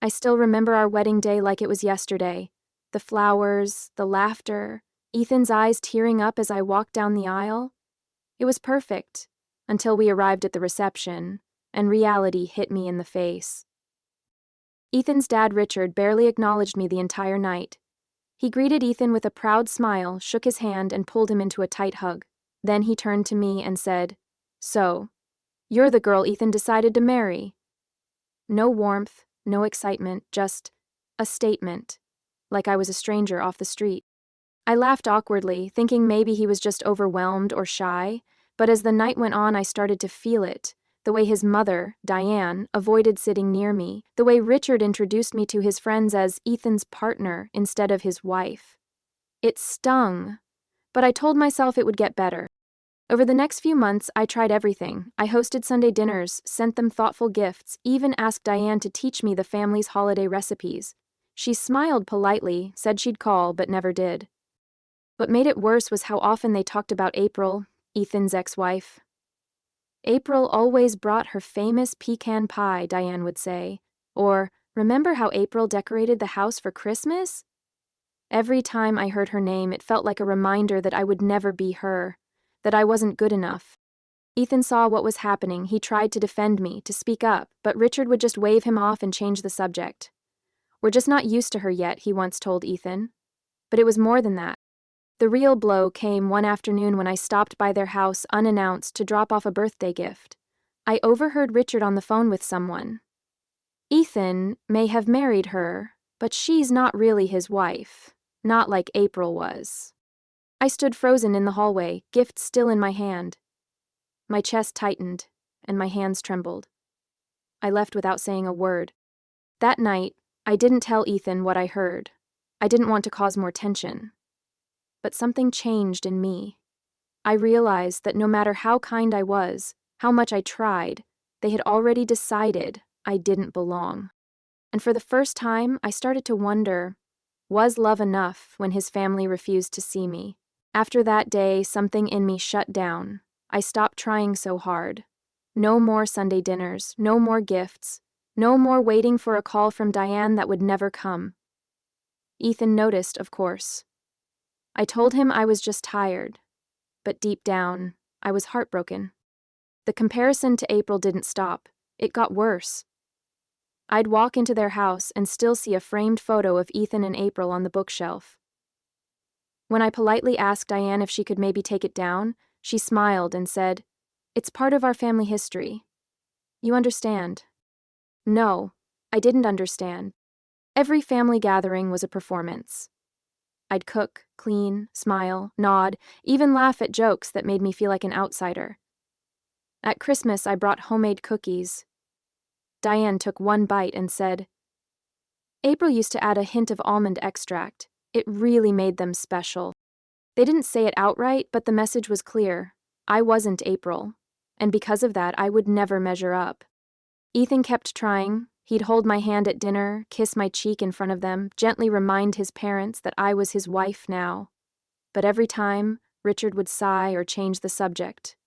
I still remember our wedding day like it was yesterday. The flowers, the laughter, Ethan's eyes tearing up as I walked down the aisle. It was perfect, until we arrived at the reception, and reality hit me in the face. Ethan's dad, Richard, barely acknowledged me the entire night. He greeted Ethan with a proud smile, shook his hand, and pulled him into a tight hug. Then he turned to me and said, "So, you're the girl Ethan decided to marry." No warmth, no excitement, just a statement, like I was a stranger off the street. I laughed awkwardly, thinking maybe he was just overwhelmed or shy, but as the night went on I started to feel it. The way his mother, Diane, avoided sitting near me, the way Richard introduced me to his friends as Ethan's partner instead of his wife. It stung, but I told myself it would get better. Over the next few months, I tried everything. I hosted Sunday dinners, sent them thoughtful gifts, even asked Diane to teach me the family's holiday recipes. She smiled politely, said she'd call, but never did. What made it worse was how often they talked about April, Ethan's ex-wife. April always brought her famous pecan pie, Diane would say. Or, remember how April decorated the house for Christmas? Every time I heard her name, it felt like a reminder that I would never be her, that I wasn't good enough. Ethan saw what was happening. He tried to defend me, to speak up, but Richard would just wave him off and change the subject. "We're just not used to her yet," he once told Ethan. But it was more than that. The real blow came one afternoon when I stopped by their house unannounced to drop off a birthday gift. I overheard Richard on the phone with someone. "Ethan may have married her, but she's not really his wife. Not like April was." I stood frozen in the hallway, gift still in my hand. My chest tightened, and my hands trembled. I left without saying a word. That night, I didn't tell Ethan what I heard. I didn't want to cause more tension. But something changed in me. I realized that no matter how kind I was, how much I tried, they had already decided I didn't belong. And for the first time, I started to wonder, was love enough when his family refused to see me? After that day, something in me shut down. I stopped trying so hard. No more Sunday dinners, no more gifts, no more waiting for a call from Diane that would never come. Ethan noticed, of course. I told him I was just tired, but deep down, I was heartbroken. The comparison to April didn't stop. It got worse. I'd walk into their house and still see a framed photo of Ethan and April on the bookshelf. When I politely asked Diane if she could maybe take it down, she smiled and said, "It's part of our family history. You understand." No, I didn't understand. Every family gathering was a performance. I'd cook, clean, smile, nod, even laugh at jokes that made me feel like an outsider. At Christmas, I brought homemade cookies. Diane took one bite and said, "April used to add a hint of almond extract. It really made them special." They didn't say it outright, but the message was clear. I wasn't April, and because of that, I would never measure up. Ethan kept trying. He'd hold my hand at dinner, kiss my cheek in front of them, gently remind his parents that I was his wife now. But every time, Richard would sigh or change the subject.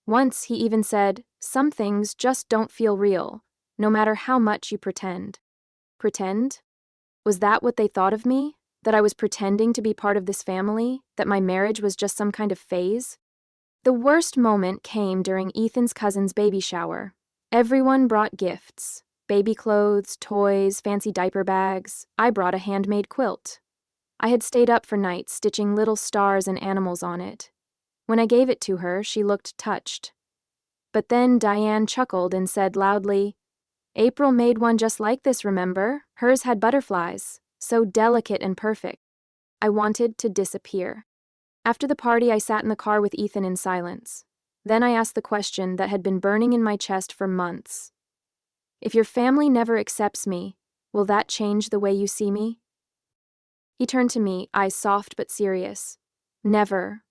Once he even said, "Some things just don't feel real, no matter how much you pretend." Pretend? Was that what they thought of me? That I was pretending to be part of this family? That my marriage was just some kind of phase? The worst moment came during Ethan's cousin's baby shower. Everyone brought gifts. Baby clothes, toys, fancy diaper bags. I brought a handmade quilt. I had stayed up for nights stitching little stars and animals on it. When I gave it to her, she looked touched. But then Diane chuckled and said loudly, "April made one just like this, remember? Hers had butterflies, so delicate and perfect." I wanted to disappear. After the party, I sat in the car with Ethan in silence. Then I asked the question that had been burning in my chest for months. "If your family never accepts me, will that change the way you see me?" He turned to me, eyes soft but serious. "Never.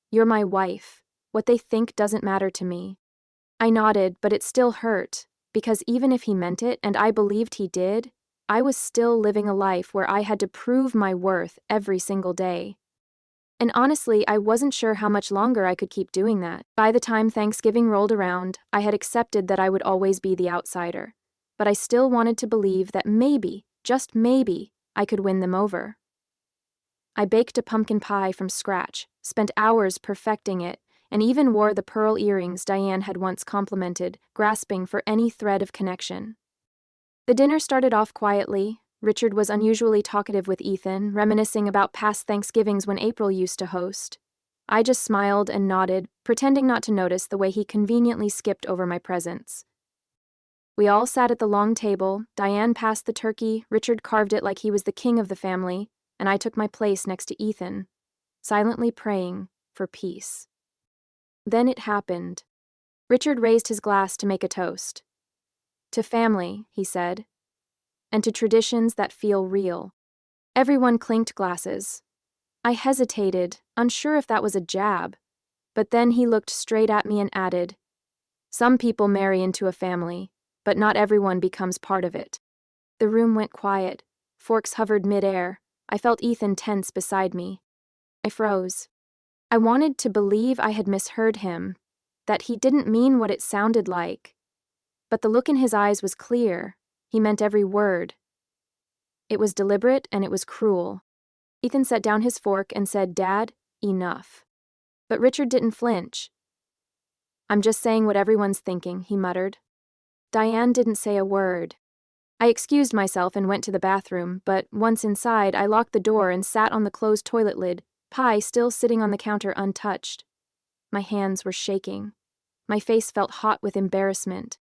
You're my wife. What they think doesn't matter to me." I nodded, but it still hurt, because even if he meant it, and I believed he did, I was still living a life where I had to prove my worth every single day. And honestly, I wasn't sure how much longer I could keep doing that. By the time Thanksgiving rolled around, I had accepted that I would always be the outsider. but I still wanted to believe that maybe, just maybe, I could win them over. I baked a pumpkin pie from scratch, spent hours perfecting it, and even wore the pearl earrings Diane had once complimented, grasping for any thread of connection. The dinner started off quietly. Richard was unusually talkative with Ethan, reminiscing about past Thanksgivings when April used to host. I just smiled and nodded, pretending not to notice the way he conveniently skipped over my presence. We all sat at the long table. Diane passed the turkey, Richard carved it like he was the king of the family, and I took my place next to Ethan, silently praying for peace. Then it happened. Richard raised his glass to make a toast. To family, he said, and to traditions that feel real. Everyone clinked glasses. I hesitated, unsure if that was a jab, but then he looked straight at me and added, "Some people marry into a family, but not everyone becomes part of it." The room went quiet. Forks hovered mid-air. I felt Ethan tense beside me. I froze. I wanted to believe I had misheard him, that he didn't mean what it sounded like. But the look in his eyes was clear. He meant every word. It was deliberate and it was cruel. Ethan set down his fork and said, "Dad, enough." But Richard didn't flinch. "I'm just saying what everyone's thinking," he muttered. Diane didn't say a word. I excused myself and went to the bathroom, but once inside, I locked the door and sat on the closed toilet lid, pie still sitting on the counter untouched. My hands were shaking. My face felt hot with embarrassment.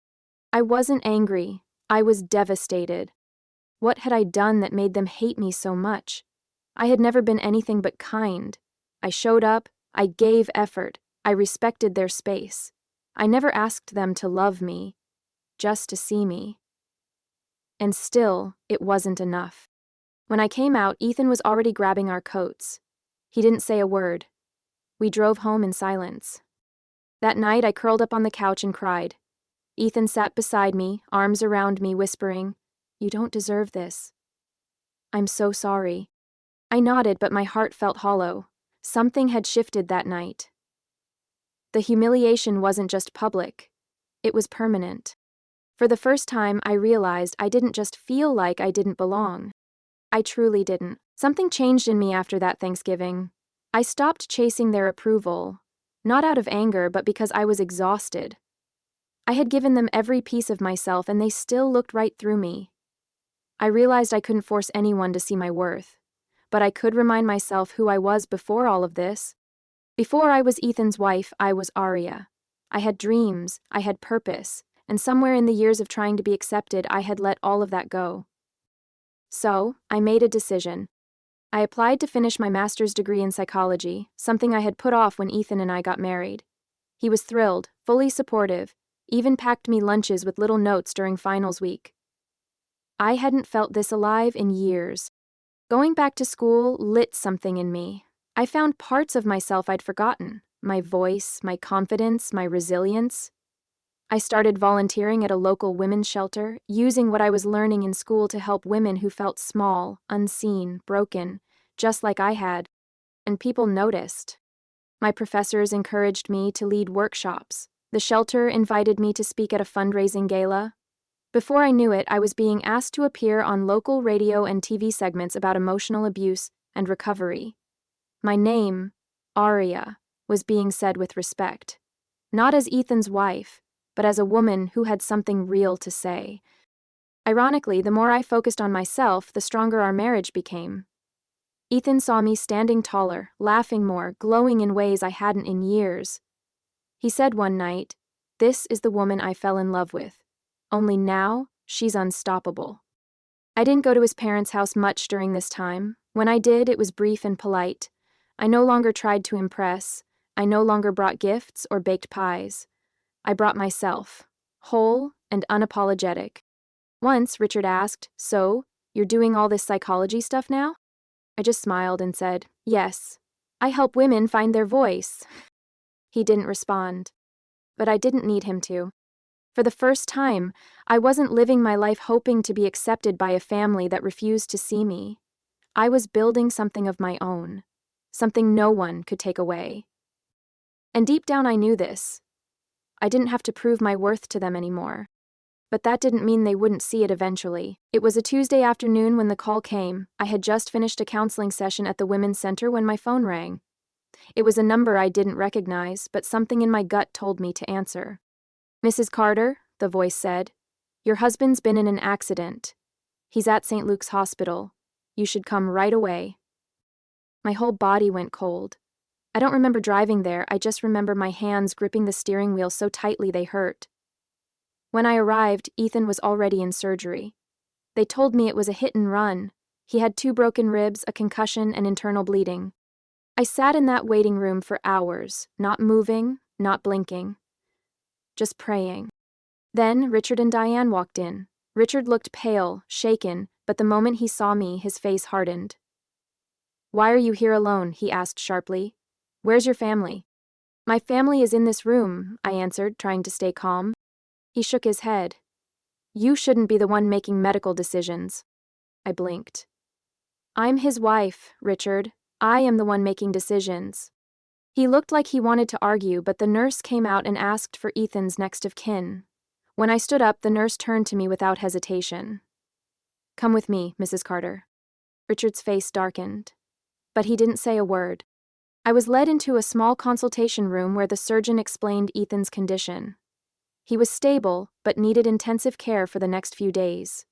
I wasn't angry. I was devastated. What had I done that made them hate me so much? I had never been anything but kind. I showed up. I gave effort. I respected their space. I never asked them to love me, just to see me. And still, it wasn't enough. When I came out, Ethan was already grabbing our coats. He didn't say a word. We drove home in silence. That night, I curled up on the couch and cried. Ethan sat beside me, arms around me, whispering, "You don't deserve this." "I'm so sorry." I nodded, but my heart felt hollow. Something had shifted that night. The humiliation wasn't just public. It was permanent. For the first time, I realized I didn't just feel like I didn't belong. I truly didn't. Something changed in me after that Thanksgiving. I stopped chasing their approval, not out of anger, but because I was exhausted. I had given them every piece of myself, and they still looked right through me. I realized I couldn't force anyone to see my worth, but I could remind myself who I was before all of this. Before I was Ethan's wife, I was Aria. I had dreams, I had purpose, and somewhere in the years of trying to be accepted, I had let all of that go. So, I made a decision. I applied to finish my master's degree in psychology, something I had put off when Ethan and I got married. He was thrilled, fully supportive, even packed me lunches with little notes during finals week. I hadn't felt this alive in years. Going back to school lit something in me. I found parts of myself I'd forgotten, my voice, my confidence, my resilience. I started volunteering at a local women's shelter, using what I was learning in school to help women who felt small, unseen, broken, just like I had. And people noticed. My professors encouraged me to lead workshops. The shelter invited me to speak at a fundraising gala. Before I knew it, I was being asked to appear on local radio and TV segments about emotional abuse and recovery. My name, Aria, was being said with respect. Not as Ethan's wife, but as a woman who had something real to say. Ironically, the more I focused on myself, the stronger our marriage became. Ethan saw me standing taller, laughing more, glowing in ways I hadn't in years. He said one night, "This is the woman I fell in love with. Only now, she's unstoppable." I didn't go to his parents' house much during this time. When I did, it was brief and polite. I no longer tried to impress. I no longer brought gifts or baked pies. I brought myself, whole and unapologetic. Once, Richard asked, "So, you're doing all this psychology stuff now?" I just smiled and said, "Yes. I help women find their voice." He didn't respond. But I didn't need him to. For the first time, I wasn't living my life hoping to be accepted by a family that refused to see me. I was building something of my own, something no one could take away. And deep down I knew this. I didn't have to prove my worth to them anymore. But that didn't mean they wouldn't see it eventually. It was a Tuesday afternoon when the call came. I had just finished a counseling session at the Women's Center when my phone rang. It was a number I didn't recognize, but something in my gut told me to answer. "Mrs. Carter," the voice said, "your husband's been in an accident. He's at St. Luke's Hospital. You should come right away." My whole body went cold. I don't remember driving there, I just remember my hands gripping the steering wheel so tightly they hurt. When I arrived, Ethan was already in surgery. They told me it was a hit and run. He had 2 broken ribs, a concussion, and internal bleeding. I sat in that waiting room for hours, not moving, not blinking, just praying. Then Richard and Diane walked in. Richard looked pale, shaken, but the moment he saw me, his face hardened. "Why are you here alone?" he asked sharply. "Where's your family?" "My family is in this room," I answered, trying to stay calm. He shook his head. "You shouldn't be the one making medical decisions." I blinked. "I'm his wife, Richard. I am the one making decisions." He looked like he wanted to argue, but the nurse came out and asked for Ethan's next of kin. When I stood up, the nurse turned to me without hesitation. "Come with me, Mrs. Carter." Richard's face darkened, but he didn't say a word. I was led into a small consultation room where the surgeon explained Ethan's condition. He was stable, but needed intensive care for the next few days.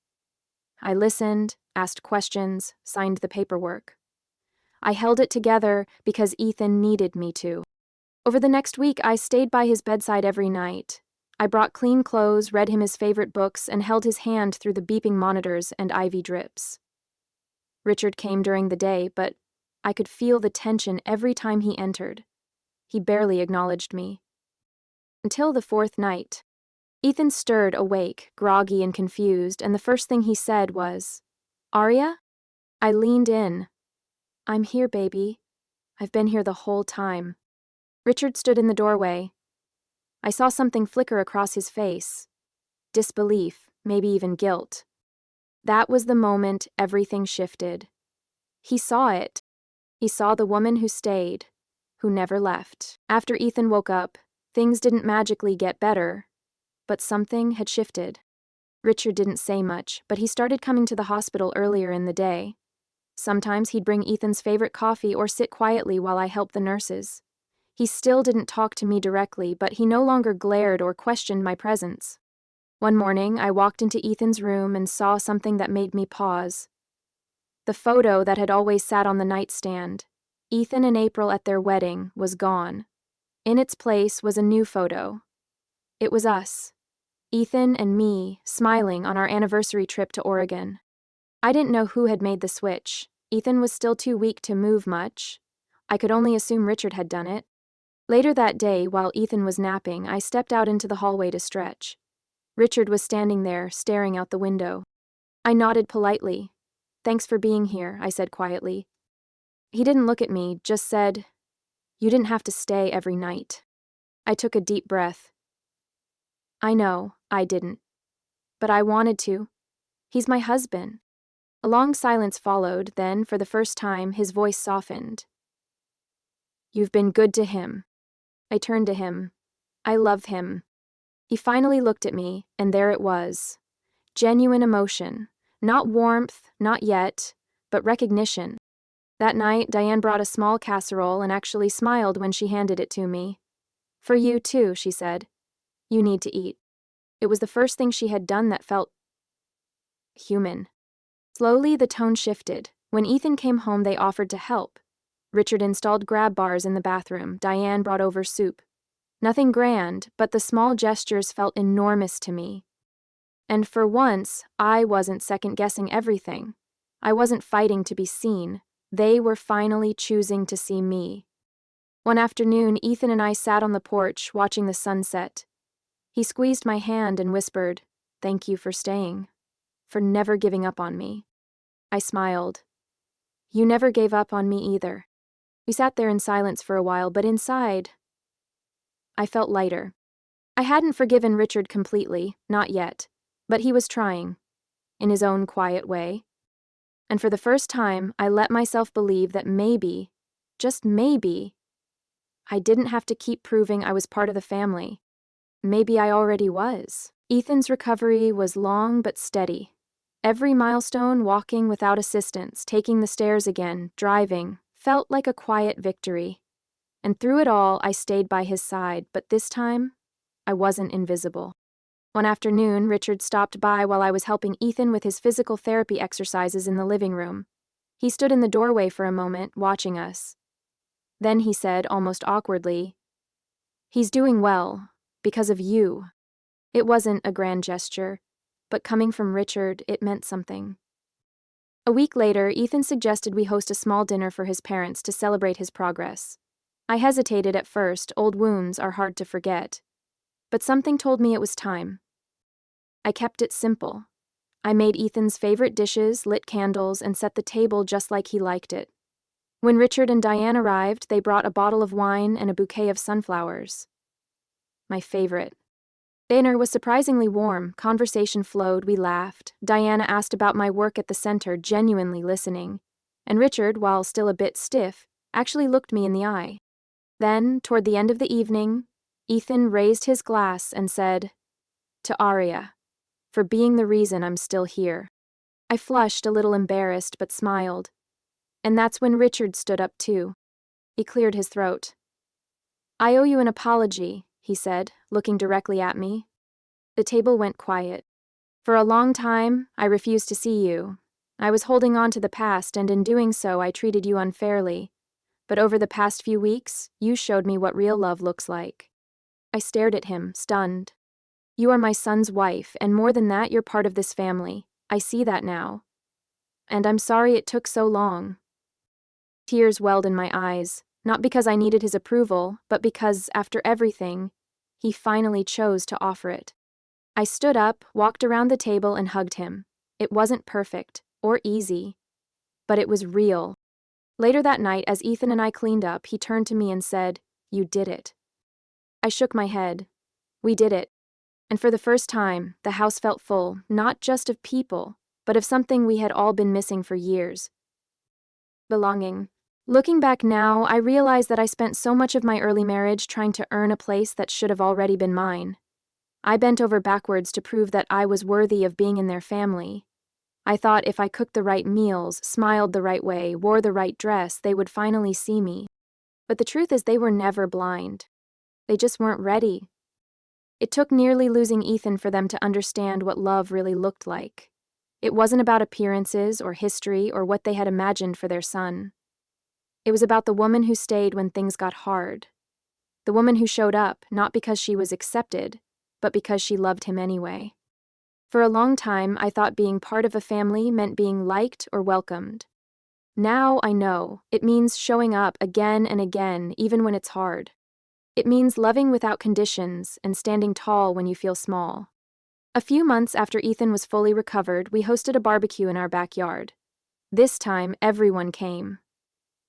I listened, asked questions, signed the paperwork. I held it together because Ethan needed me to. Over the next week, I stayed by his bedside every night. I brought clean clothes, read him his favorite books, and held his hand through the beeping monitors and IV drips. Richard came during the day, but I could feel the tension every time he entered. He barely acknowledged me. Until the 4th night. Ethan stirred awake, groggy and confused, and the first thing he said was, "Arya?" I leaned in. "I'm here, baby. I've been here the whole time." Richard stood in the doorway. I saw something flicker across his face. Disbelief, maybe even guilt. That was the moment everything shifted. He saw it. He saw the woman who stayed, who never left. After Ethan woke up, things didn't magically get better, but something had shifted. Richard didn't say much, but he started coming to the hospital earlier in the day. Sometimes he'd bring Ethan's favorite coffee or sit quietly while I helped the nurses. He still didn't talk to me directly, but he no longer glared or questioned my presence. One morning, I walked into Ethan's room and saw something that made me pause. The photo that had always sat on the nightstand, Ethan and April at their wedding, was gone. In its place was a new photo. It was us, Ethan and me, smiling on our anniversary trip to Oregon. I didn't know who had made the switch. Ethan was still too weak to move much. I could only assume Richard had done it. Later that day, while Ethan was napping, I stepped out into the hallway to stretch. Richard was standing there, staring out the window. I nodded politely. "Thanks for being here," I said quietly. He didn't look at me, just said, "You didn't have to stay every night." I took a deep breath. I know, I didn't. But I wanted to. He's my husband. A long silence followed, then, for the first time, his voice softened. "You've been good to him." I turned to him. "I love him." He finally looked at me, and there it was. Genuine emotion. Not warmth, not yet, but recognition. That night, Diane brought a small casserole and actually smiled when she handed it to me. "For you, too," she said. "You need to eat." It was the first thing she had done that felt human. Slowly, the tone shifted. When Ethan came home, they offered to help. Richard installed grab bars in the bathroom. Diane brought over soup. Nothing grand, but the small gestures felt enormous to me. And for once, I wasn't second-guessing everything. I wasn't fighting to be seen. They were finally choosing to see me. One afternoon, Ethan and I sat on the porch, watching the sunset. He squeezed my hand and whispered, "Thank you for staying, for never giving up on me." I smiled. "You never gave up on me either." We sat there in silence for a while, but inside, I felt lighter. I hadn't forgiven Richard completely, not yet, but he was trying, in his own quiet way. And for the first time, I let myself believe that maybe, just maybe, I didn't have to keep proving I was part of the family. Maybe I already was. Ethan's recovery was long but steady. Every milestone, walking without assistance, taking the stairs again, driving, felt like a quiet victory. And through it all, I stayed by his side, but this time, I wasn't invisible. One afternoon, Richard stopped by while I was helping Ethan with his physical therapy exercises in the living room. He stood in the doorway for a moment, watching us. Then he said, almost awkwardly, "He's doing well, because of you." It wasn't a grand gesture, but coming from Richard, it meant something. A week later, Ethan suggested we host a small dinner for his parents to celebrate his progress. I hesitated at first, old wounds are hard to forget. But something told me it was time. I kept it simple. I made Ethan's favorite dishes, lit candles, and set the table just like he liked it. When Richard and Diane arrived, they brought a bottle of wine and a bouquet of sunflowers. My favorite. Dinner was surprisingly warm, conversation flowed, we laughed. Diana asked about my work at the center, genuinely listening. And Richard, while still a bit stiff, actually looked me in the eye. Then, toward the end of the evening, Ethan raised his glass and said, "To Aria, for being the reason I'm still here." I flushed, a little embarrassed, but smiled. And that's when Richard stood up too. He cleared his throat. "I owe you an apology," he said, looking directly at me. The table went quiet. "For a long time, I refused to see you. I was holding on to the past, and in doing so, I treated you unfairly. But over the past few weeks, you showed me what real love looks like." I stared at him, stunned. "You are my son's wife, and more than that, you're part of this family. I see that now. And I'm sorry it took so long." Tears welled in my eyes, not because I needed his approval, but because, after everything, he finally chose to offer it. I stood up, walked around the table, and hugged him. It wasn't perfect, or easy, but it was real. Later that night, as Ethan and I cleaned up, he turned to me and said, "You did it." I shook my head. We did it. And for the first time, the house felt full, not just of people, but of something we had all been missing for years. Belonging. Looking back now, I realize that I spent so much of my early marriage trying to earn a place that should have already been mine. I bent over backwards to prove that I was worthy of being in their family. I thought if I cooked the right meals, smiled the right way, wore the right dress, they would finally see me. But the truth is they were never blind. They just weren't ready. It took nearly losing Ethan for them to understand what love really looked like. It wasn't about appearances or history or what they had imagined for their son. It was about the woman who stayed when things got hard. The woman who showed up, not because she was accepted, but because she loved him anyway. For a long time, I thought being part of a family meant being liked or welcomed. Now I know it means showing up again and again, even when it's hard. It means loving without conditions and standing tall when you feel small. A few months after Ethan was fully recovered, we hosted a barbecue in our backyard. This time, everyone came.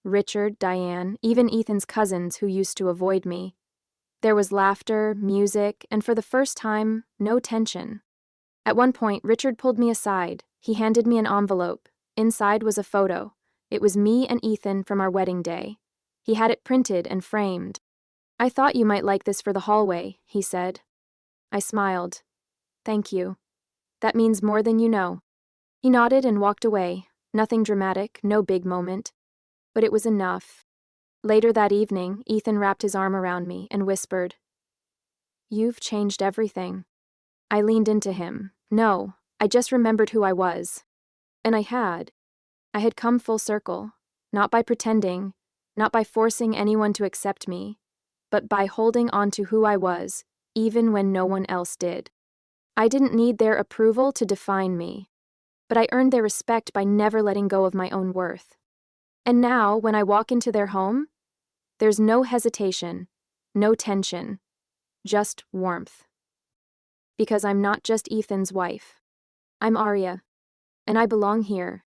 Richard, Diane, even Ethan's cousins who used to avoid me. There was laughter, music, and for the first time, no tension. At one point, Richard pulled me aside. He handed me an envelope. Inside was a photo. It was me and Ethan from our wedding day. He had it printed and framed. "I thought you might like this for the hallway," he said. I smiled. "Thank you. That means more than you know." He nodded and walked away. Nothing dramatic, no big moment. But it was enough. Later that evening, Ethan wrapped his arm around me and whispered, "You've changed everything." I leaned into him. No, I just remembered who I was. And I had. I had come full circle, not by pretending, not by forcing anyone to accept me, but by holding on to who I was, even when no one else did. I didn't need their approval to define me, but I earned their respect by never letting go of my own worth. And now, when I walk into their home, there's no hesitation, no tension, just warmth. Because I'm not just Ethan's wife. I'm Aria, and I belong here.